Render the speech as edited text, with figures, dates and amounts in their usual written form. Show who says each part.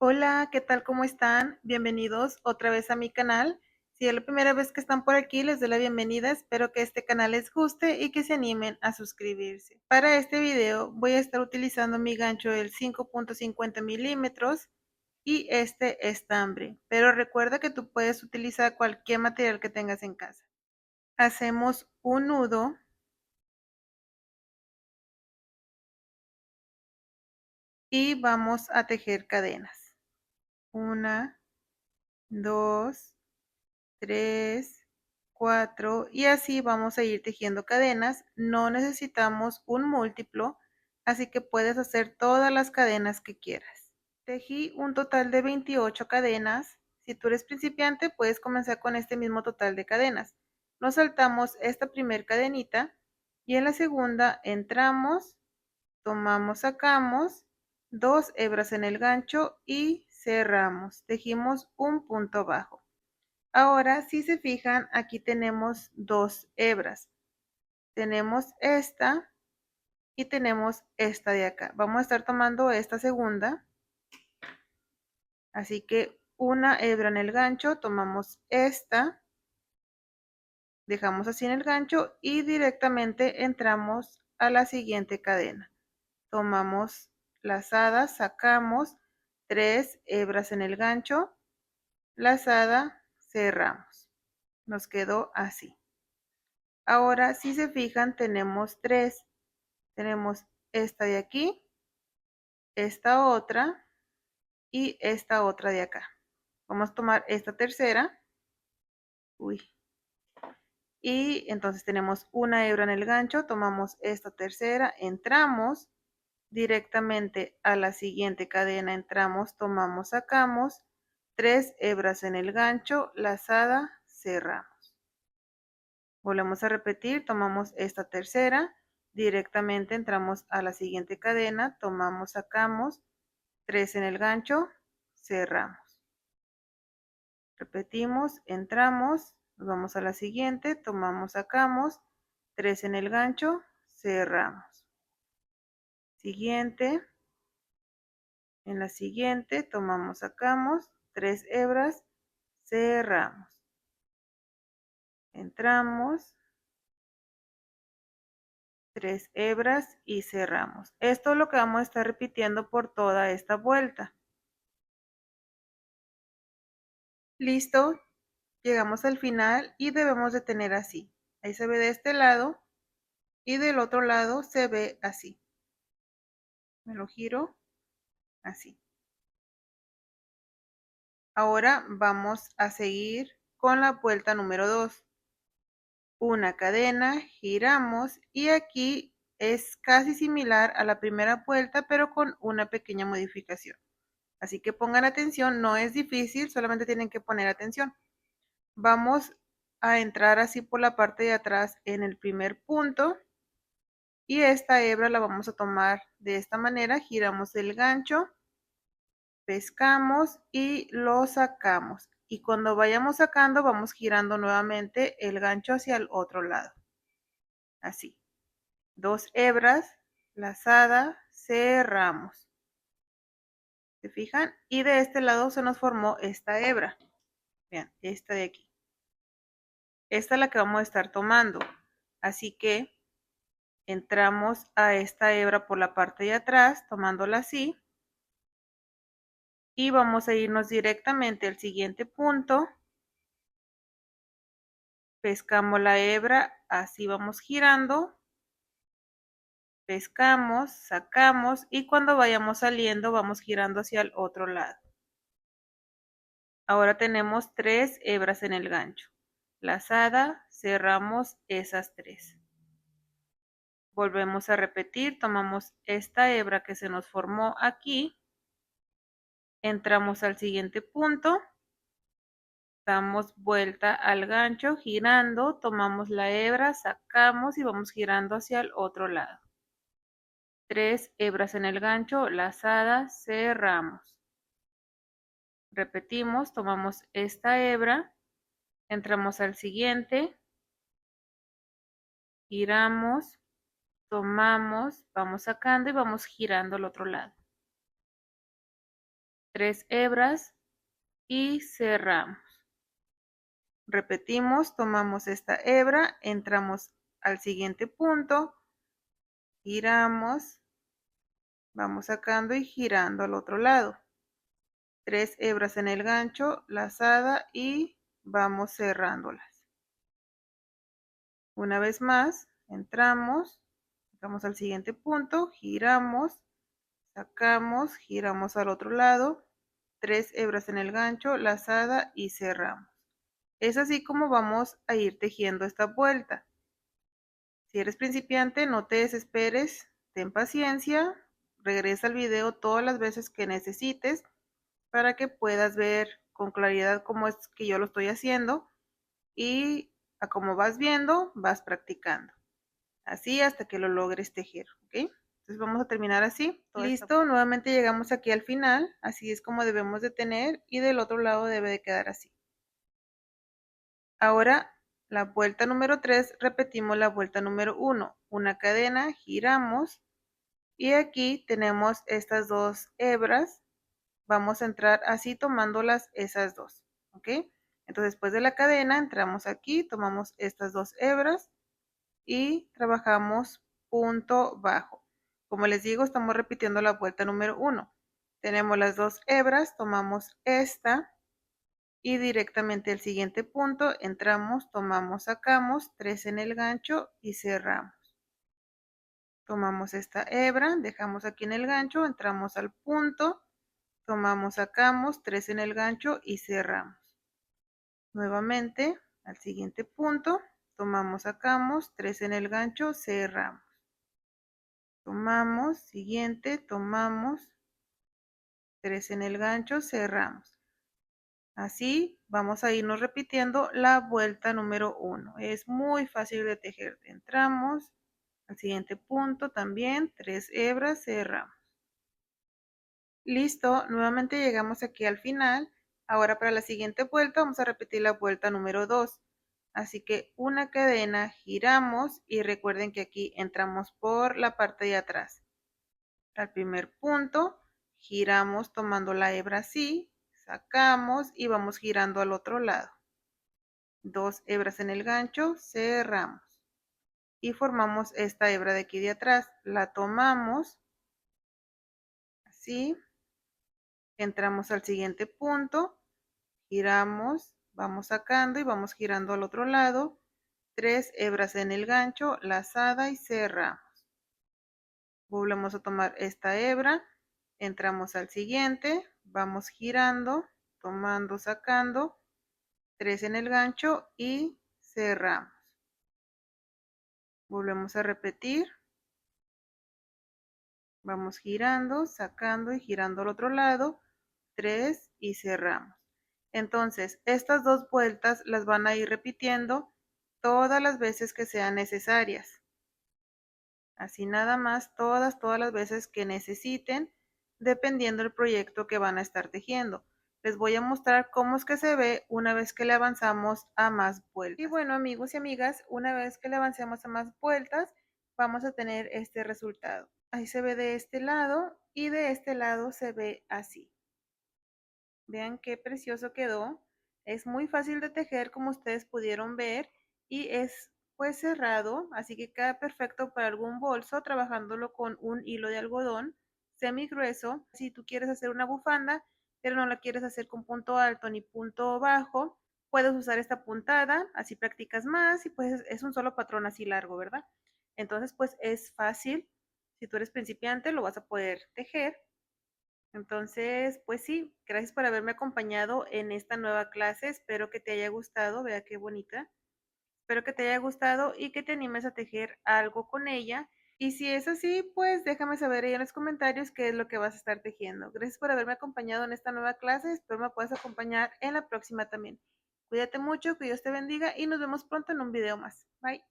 Speaker 1: Hola, ¿qué tal? ¿Cómo están? Bienvenidos otra vez a mi canal. Si es la primera vez que están por aquí, les doy la bienvenida. Espero que este canal les guste y que se animen a suscribirse. Para este video voy a estar utilizando mi gancho del 5.50 milímetros y este estambre. Pero recuerda que tú puedes utilizar cualquier material que tengas en casa. Hacemos un nudo y vamos a tejer cadenas. 1, 2, 3, 4 y así vamos a ir tejiendo cadenas. No necesitamos un múltiplo, así que puedes hacer todas las cadenas que quieras. Tejí un total de 28 cadenas. Si tú eres principiante, puedes comenzar con este mismo total de cadenas. Nos saltamos esta primer cadenita y en la segunda entramos, tomamos, sacamos, 2 hebras en el gancho y cerramos. Tejimos un punto bajo. Ahora, si se fijan, aquí tenemos dos hebras. Tenemos esta y tenemos esta de acá. Vamos a estar tomando esta segunda. Así que una hebra en el gancho, tomamos esta, dejamos así en el gancho y directamente entramos a la siguiente cadena. Tomamos lazada, sacamos 3 hebras en el gancho, lazada, cerramos. Nos quedó así. Ahora, si se fijan, tenemos tres. Tenemos esta de aquí, esta otra y esta otra de acá. Vamos a tomar esta tercera. Y entonces tenemos una hebra en el gancho, tomamos esta tercera, entramos directamente a la siguiente cadena, entramos, tomamos, sacamos, 3 hebras en el gancho, lazada, cerramos. Volvemos a repetir, tomamos esta tercera, directamente entramos a la siguiente cadena, tomamos, sacamos, 3 en el gancho, cerramos. Repetimos, entramos, nos vamos a la siguiente, tomamos, sacamos, 3 en el gancho, cerramos. Siguiente, en la siguiente, tomamos, sacamos, 3 hebras, cerramos. Entramos, 3 hebras y cerramos. Esto es lo que vamos a estar repitiendo por toda esta vuelta. Listo, llegamos al final y debemos de tener así. Ahí se ve de este lado y del otro lado se ve así. Me lo giro así. Ahora vamos a seguir con la vuelta número 2. Una cadena, giramos y aquí es casi similar a la primera vuelta, pero con una pequeña modificación. Así que pongan atención, no es difícil, solamente tienen que poner atención. Vamos a entrar así por la parte de atrás en el primer punto y esta hebra la vamos a tomar de esta manera, giramos el gancho, pescamos y lo sacamos. Y cuando vayamos sacando, vamos girando nuevamente el gancho hacia el otro lado. Así. 2 hebras, lazada, cerramos. ¿Se fijan? Y de este lado se nos formó esta hebra. Vean, esta de aquí. Esta es la que vamos a estar tomando. Así que entramos a esta hebra por la parte de atrás, tomándola así. Y vamos a irnos directamente al siguiente punto. Pescamos la hebra, así vamos girando. Pescamos, sacamos y cuando vayamos saliendo vamos girando hacia el otro lado. Ahora tenemos 3 hebras en el gancho. Lazada, cerramos esas 3. Volvemos a repetir, tomamos esta hebra que se nos formó aquí, entramos al siguiente punto, damos vuelta al gancho girando, tomamos la hebra, sacamos y vamos girando hacia el otro lado. 3 hebras en el gancho, lazada, cerramos. Repetimos, tomamos esta hebra, entramos al siguiente, giramos, tomamos, vamos sacando y vamos girando al otro lado. 3 hebras y cerramos. Repetimos, tomamos esta hebra, entramos al siguiente punto, giramos, vamos sacando y girando al otro lado. 3 hebras en el gancho, lazada y vamos cerrándolas. Una vez más, entramos, vamos al siguiente punto, giramos, sacamos, giramos al otro lado, 3 hebras en el gancho, lazada y cerramos. Es así como vamos a ir tejiendo esta vuelta. Si eres principiante, no te desesperes, ten paciencia, regresa al video todas las veces que necesites para que puedas ver con claridad cómo es que yo lo estoy haciendo y a cómo vas viendo, vas practicando. Así hasta que lo logres tejer, ¿ok? Entonces vamos a terminar así. Listo, nuevamente llegamos aquí al final, así es como debemos de tener y del otro lado debe de quedar así. Ahora la vuelta número 3, repetimos la vuelta número 1, una cadena, giramos y aquí tenemos estas 2 hebras, vamos a entrar así tomándolas esas 2, ¿ok? Entonces después de la cadena entramos aquí, tomamos estas 2 hebras y trabajamos punto bajo. Como les digo, estamos repitiendo la vuelta número 1. Tenemos las 2 hebras, tomamos esta y directamente al siguiente punto entramos, tomamos, sacamos, 3 en el gancho y cerramos. Tomamos esta hebra, dejamos aquí en el gancho, entramos al punto, tomamos, sacamos, 3 en el gancho y cerramos. Nuevamente al siguiente punto, tomamos, sacamos, 3 en el gancho, cerramos. Tomamos, siguiente, tomamos, 3 en el gancho, cerramos. Así vamos a irnos repitiendo la vuelta número 1. Es muy fácil de tejer. Entramos al siguiente punto también, 3 hebras, cerramos. Listo, nuevamente llegamos aquí al final. Ahora para la siguiente vuelta vamos a repetir la vuelta número 2. Así que una cadena, giramos y recuerden que aquí entramos por la parte de atrás. Al primer punto, giramos tomando la hebra así, sacamos y vamos girando al otro lado. 2 hebras en el gancho, cerramos y formamos esta hebra de aquí de atrás. La tomamos así, entramos al siguiente punto, giramos, vamos sacando y vamos girando al otro lado. 3 hebras en el gancho, lazada y cerramos. Volvemos a tomar esta hebra, entramos al siguiente, vamos girando, tomando, sacando, 3 en el gancho y cerramos. Volvemos a repetir, vamos girando, sacando y girando al otro lado, 3 y cerramos. Entonces, estas 2 vueltas las van a ir repitiendo todas las veces que sean necesarias. Así nada más, todas las veces que necesiten, dependiendo del proyecto que van a estar tejiendo. Les voy a mostrar cómo es que se ve una vez que le avanzamos a más vueltas. Y bueno, amigos y amigas, una vez que le avancemos a más vueltas, vamos a tener este resultado. Ahí se ve de este lado y de este lado se ve así. Vean qué precioso quedó. Es muy fácil de tejer como ustedes pudieron ver y es pues cerrado, así que queda perfecto para algún bolso trabajándolo con un hilo de algodón semi grueso. Si tú quieres hacer una bufanda, pero no la quieres hacer con punto alto ni punto bajo, puedes usar esta puntada, así practicas más y pues es un solo patrón así largo, ¿verdad? Entonces pues es fácil. Si tú eres principiante lo vas a poder tejer. Entonces, pues sí, gracias por haberme acompañado en esta nueva clase. Espero que te haya gustado. Vea qué bonita. Espero que te haya gustado y que te animes a tejer algo con ella. Y si es así, pues déjame saber ahí en los comentarios qué es lo que vas a estar tejiendo. Gracias por haberme acompañado en esta nueva clase. Espero me puedas acompañar en la próxima también. Cuídate mucho, que Dios te bendiga y nos vemos pronto en un video más. Bye.